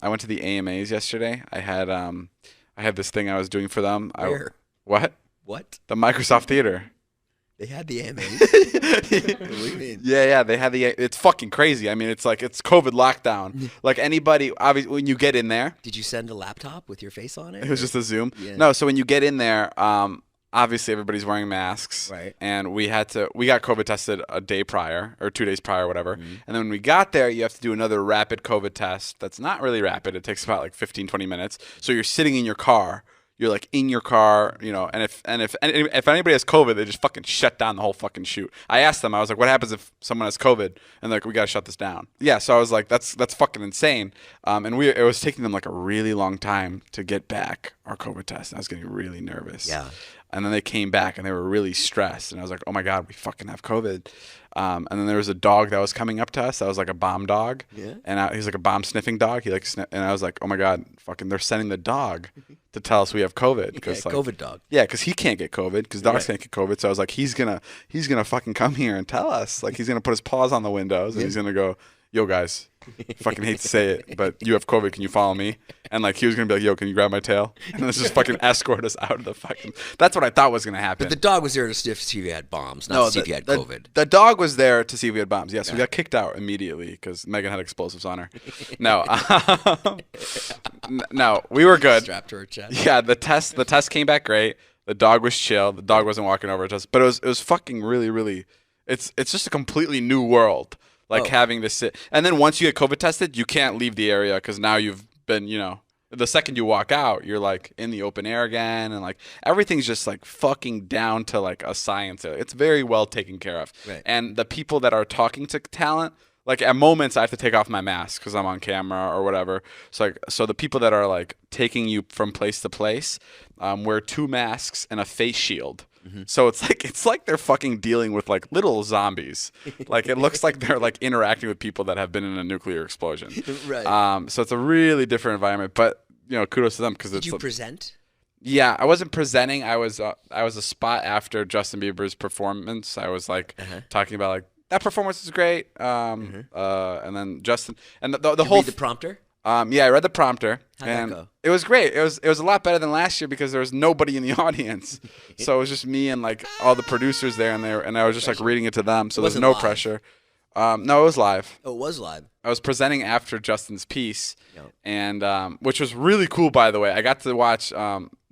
I went to the AMAs yesterday. I had this thing I was doing for them. Where? What? What? The Microsoft Theater. They had the AMAs? What do you mean? Yeah, they had it's fucking crazy. I mean, it's COVID lockdown. Like anybody, obviously, when you get in there. Did you send a laptop with your face on it? It was just a Zoom. Yeah. No, so when you get in there, obviously everybody's wearing masks. Right. And we got COVID tested a day prior or 2 days prior or whatever. Mm-hmm. And then when we got there, you have to do another rapid COVID test. That's not really rapid. It takes about like 15, 20 minutes. So you're sitting in your car. You're like in your car, and if anybody has COVID, they just fucking shut down the whole fucking shoot. I asked them, I was like, what happens if someone has COVID? And they're like, we gotta shut this down. Yeah, so I was like, that's fucking insane. And it was taking them like a really long time to get back our COVID test. And I was getting really nervous. Yeah. And then they came back and they were really stressed. And I was like, oh my God, we fucking have COVID. And then there was a dog that was coming up to us. That was like a bomb dog. Yeah. And he's like a bomb sniffing dog. And I was like, oh my God, fucking, they're sending the dog to tell us we have COVID. Yeah, COVID dog. Yeah, because he can't get COVID because dogs can't get COVID. So I was like, he's gonna fucking come here and tell us. Like he's gonna put his paws on the windows and he's gonna go, yo guys, fucking hate to say it, but you have COVID. Can you follow me? And like he was gonna be like, yo, can you grab my tail? And then just fucking escort us out of the fucking. That's what I thought was gonna happen. But the dog was there to see if you had bombs, not to see if you had COVID. The dog was there to see if we had bombs. Yes, we got kicked out immediately because Megan had explosives on her. No, no, we were good. Strapped to her chest. Yeah, the test came back great. The dog was chill. The dog wasn't walking over to us, but it was fucking really, really. It's just a completely new world. Like having to sit, and then once you get COVID tested, you can't leave the area because now you've been, the second you walk out, you're like in the open air again, and like everything's just like fucking down to like a science area. It's very well taken care of. Right. And the people that are talking to talent, like at moments I have to take off my mask because I'm on camera or whatever. So the people that are like taking you from place to place wear 2 masks and a face shield. Mm-hmm. So it's like they're fucking dealing with like little zombies. Like it looks like they're like interacting with people that have been in a nuclear explosion. Right. So it's a really different environment. But kudos to them because Did you present? Yeah, I wasn't presenting. I was a spot after Justin Bieber's performance. I was like talking about like that performance is great. And then Justin and the whole read the prompter. Yeah, I read the prompter. How'd that go? It was great. It was a lot better than last year because there was nobody in the audience. So it was just me and like all the producers there, and I was just like reading it to them. So there's no pressure. No, it was live. Oh, it was live. I was presenting after Justin's piece, and which was really cool, by the way. I got to watch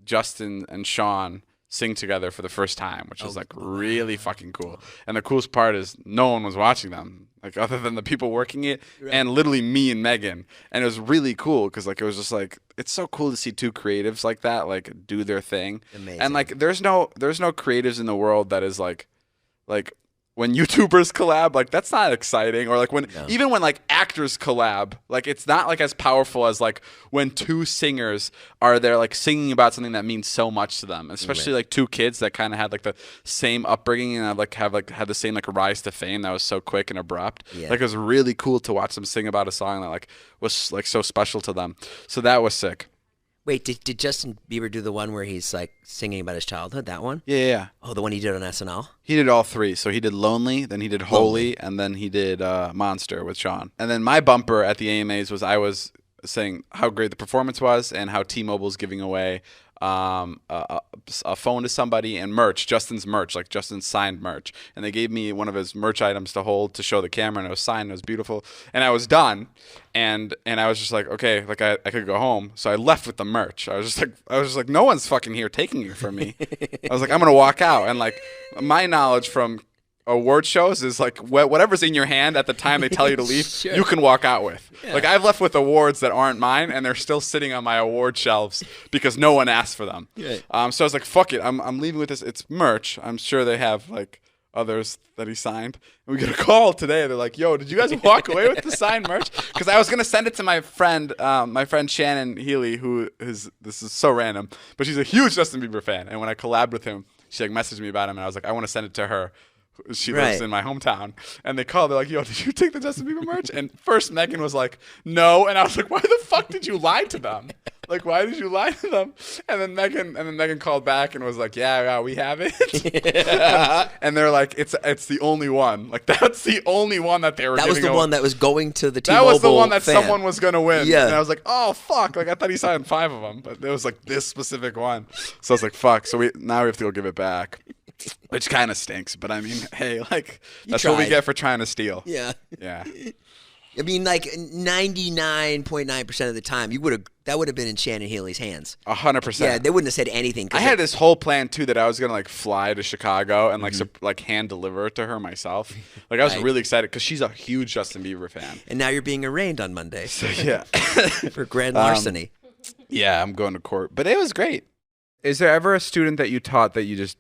Justin and Sean sing together for the first time, which was like really fucking cool. And the coolest part is no one was watching them, like other than the people working it, and literally me and Megan. And it was really cool because like it was just like it's so cool to see 2 creatives like that like do their thing. Amazing. And like there's no creatives in the world that is like when YouTubers collab, like that's not exciting. Or like even when like actors collab, like it's not like as powerful as like when 2 singers are there like singing about something that means so much to them. Especially like 2 kids that kind of had like the same upbringing and had the same like rise to fame that was so quick and abrupt. Yeah. Like it was really cool to watch them sing about a song that like was like so special to them. So that was sick. Wait, did Justin Bieber do the one where he's like singing about his childhood? That one? Yeah. Oh, the one he did on SNL? He did all 3. So he did Lonely, then he did Holy, and then he did Monster with Sean. And then my bumper at the AMAs was I was saying how great the performance was and how T-Mobile's giving away a phone to somebody and merch, Justin's merch, like Justin's signed merch. And they gave me one of his merch items to hold to show the camera, and it was signed, and it was beautiful. And I was done, and I was just like, okay, like I could go home. So I left with the merch. I was just like, no one's fucking here taking it from me. I was like, I'm gonna walk out. And like my knowledge from award shows is like whatever's in your hand at the time they tell you to leave, Sure. you can walk out with. Yeah. Like I've left with awards that aren't mine, and they're still sitting on my award shelves because no one asked for them. Yeah. So I was like, fuck it, I'm leaving with this. It's merch. I'm sure they have like others that he signed. And we get a call today. They're like, yo, did you guys walk away with the signed merch? Because I was gonna send it to my friend Shannon Healy, this is so random, but she's a huge Justin Bieber fan. And when I collabed with him, she like messaged me about him, and I was like, I want to send it to her. She lives in my hometown, and they called. They're like, "Yo, did you take the Justin Bieber merch?" And first Megan was like, "No," and I was like, "Why the fuck did you lie to them? Like, why did you lie to them? And then Megan called back and was like, yeah, we have it. And they're like, it's the only one. Like, that's the only one that they were That was giving the away. one that was going to the T-Mobile That was the one that fan. someone was going to win. Yeah. And I was like, oh, fuck. Like, I thought he signed 5 of them. But it was like this specific one. So I was like, fuck. So now we have to go give it back. Which kind of stinks. But I mean, hey, like, that's what we get for trying to steal. Yeah. Yeah. I mean, like 99.9% of the time, that would have been in Shannon Healy's hands. 100%. Yeah, they wouldn't have said anything. I had this whole plan too that I was gonna like fly to Chicago and like hand deliver it to her myself. Like I was really excited because she's a huge Justin Bieber fan. And now you're being arraigned on Monday. So yeah, for grand larceny. Yeah, I'm going to court, but it was great. Is there ever a student that you taught that you just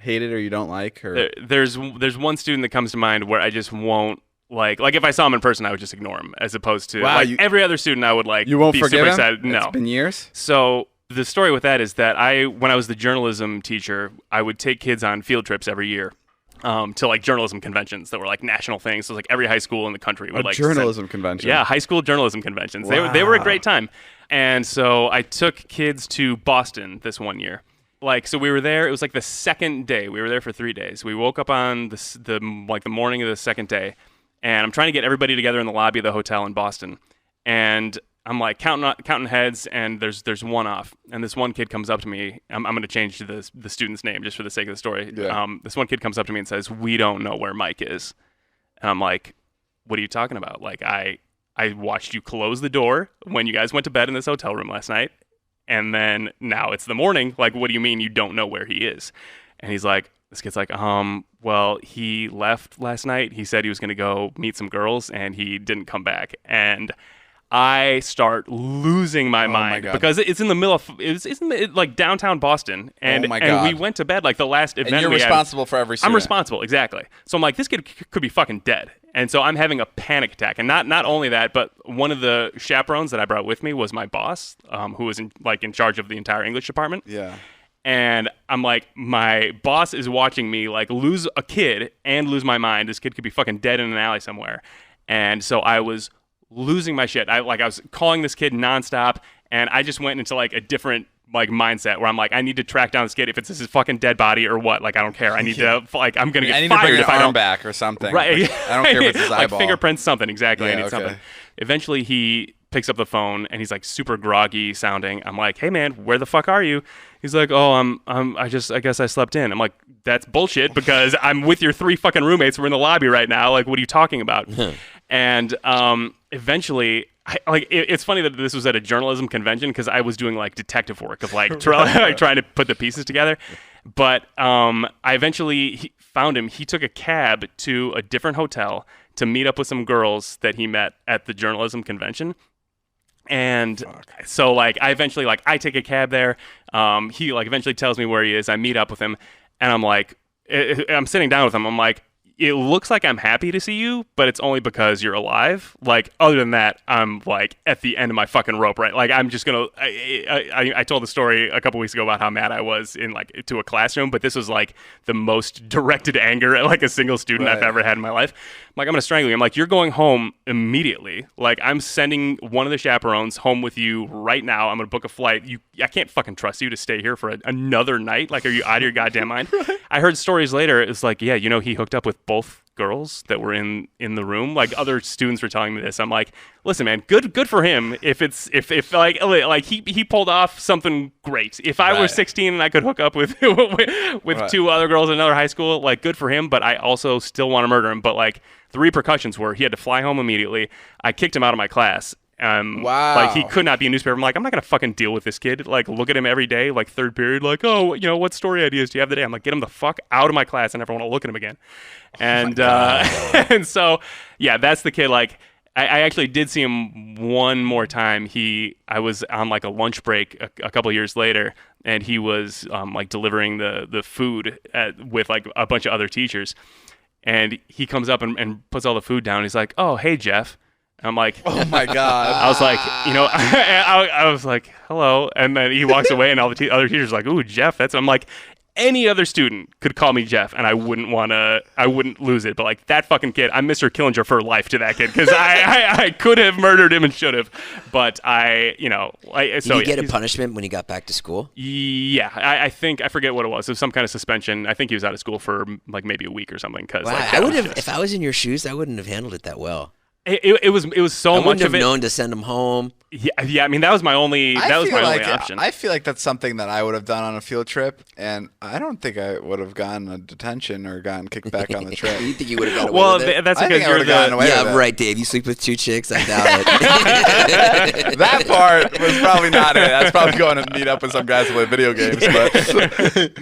hated or you don't like? Or there's one student that comes to mind where I just won't. Like if I saw him in person, I would just ignore him, as opposed to every other student I would like. You won't be forgive super him? excited. No, it's been years. So the story with that is that when I was the journalism teacher, I would take kids on field trips every year to like journalism conventions that were like national things. So like every high school in the country would journalism convention. Yeah, high school journalism conventions. Wow. They were a great time. And so I took kids to Boston this one year. So we were there. It was like the second day. We were there for 3 days. We woke up on the morning of the second day. And I'm trying to get everybody together in the lobby of the hotel in Boston. And I'm like counting heads, and there's one off. And this one kid comes up to me. I'm going to change to the student's name just for the sake of the story. Yeah. This one kid comes up to me and says, "We don't know where Mike is." And I'm like, "What are you talking about? Like, I watched you close the door when you guys went to bed in this hotel room last night. And then now it's the morning. Like, what do you mean you don't know where he is?" And he's like, this kid's like, well, he left last night. He said he was going to go meet some girls, and he didn't come back. And I start losing my mind because it's in the middle of like downtown Boston, and and we went to bed like the last event. And you're responsible for every student. I'm responsible, exactly. So I'm like, this kid could be fucking dead, and so I'm having a panic attack. And not only that, but one of the chaperones that I brought with me was my boss, who was in charge of the entire English department. Yeah. And I'm like, my boss is watching me like lose a kid and lose my mind. This kid could be fucking dead in an alley somewhere. And so I was losing my shit. I was calling this kid nonstop, and I just went into like a different like mindset where I'm like, I need to track down this kid. If it's his fucking dead body or what, like I don't care. I need to I'm gonna get fired if I don't. Back or something. Right. Like, I don't care if it's his eyeball. Like fingerprints, something. Exactly. Yeah, I need something. Eventually he picks up the phone and he's like super groggy sounding. I'm like, "Hey man, where the fuck are you?" He's like, "Oh, I guess I slept in." I'm like, "That's bullshit because I'm with your 3 fucking roommates. We're in the lobby right now. Like, what are you talking about?" And eventually, it's funny that this was at a journalism convention because I was doing like detective work of like trying to put the pieces together. But I eventually found him. He took a cab to a different hotel to meet up with some girls that he met at the journalism convention. And so like I eventually I take a cab there. He like eventually tells me where he is. I meet up with him, and I'm like, I'm sitting down with him. I'm like, "It looks like I'm happy to see you, but it's only because you're alive. Like, other than that, I'm like at the end of my fucking rope, right? Like, I'm just gonna." I told the story a couple weeks ago about how mad I was in like to a classroom, but this was like the most directed anger at like a single student I've ever had in my life. I'm like, "I'm gonna strangle you." I'm like, "You're going home immediately. Like, I'm sending one of the chaperones home with you right now. I'm gonna book a flight. I can't fucking trust you to stay here for another night. Like, are you out of your goddamn mind?" I heard stories later. It's like, yeah, he hooked up with both girls that were in the room. Like other students were telling me this. I'm like, listen, man, good for him. If he pulled off something great. If I were 16 and I could hook up with 2 other girls in another high school, like good for him. But I also still want to murder him. But like the repercussions were he had to fly home immediately. I kicked him out of my class. Wow. Like he could not be a newspaper. I'm like, I'm not gonna fucking deal with this kid. Like, look at him every day, like third period, like, "Oh, what story ideas do you have today?" I'm like, get him the fuck out of my class. I never want to look at him again. And and so yeah, that's the kid. Like, I actually did see him one more time. I was on like a lunch break a couple of years later, and he was like delivering the food with like a bunch of other teachers, and he comes up and puts all the food down. He's like, "Oh, hey Jeff." I'm like, oh my God. I was like, I was like, hello. And then he walks away and all the other teachers are like, "Ooh, Jeff, I'm like, any other student could call me Jeff, and I wouldn't lose it. But like that fucking kid, I'm Mr. Killinger for life to that kid because I could have murdered him and should have, but Did he get a punishment when he got back to school? Yeah, I think I forget what it was. It was some kind of suspension. I think he was out of school for like maybe a week or something. Because wow, I would have if I was in your shoes, I wouldn't have handled it that well. It was so much of it. I wouldn't have known to send him home. Yeah. I mean, that was my only option. I feel like that's something that I would have done on a field trip, and I don't think I would have gotten a detention or gotten kicked back on the trip. You think you would have gotten away with it? That's because you're yeah, right, Dave. You sleep with 2 chicks. I doubt it. That part was probably not it. That's probably going to meet up with some guys to play video games, but.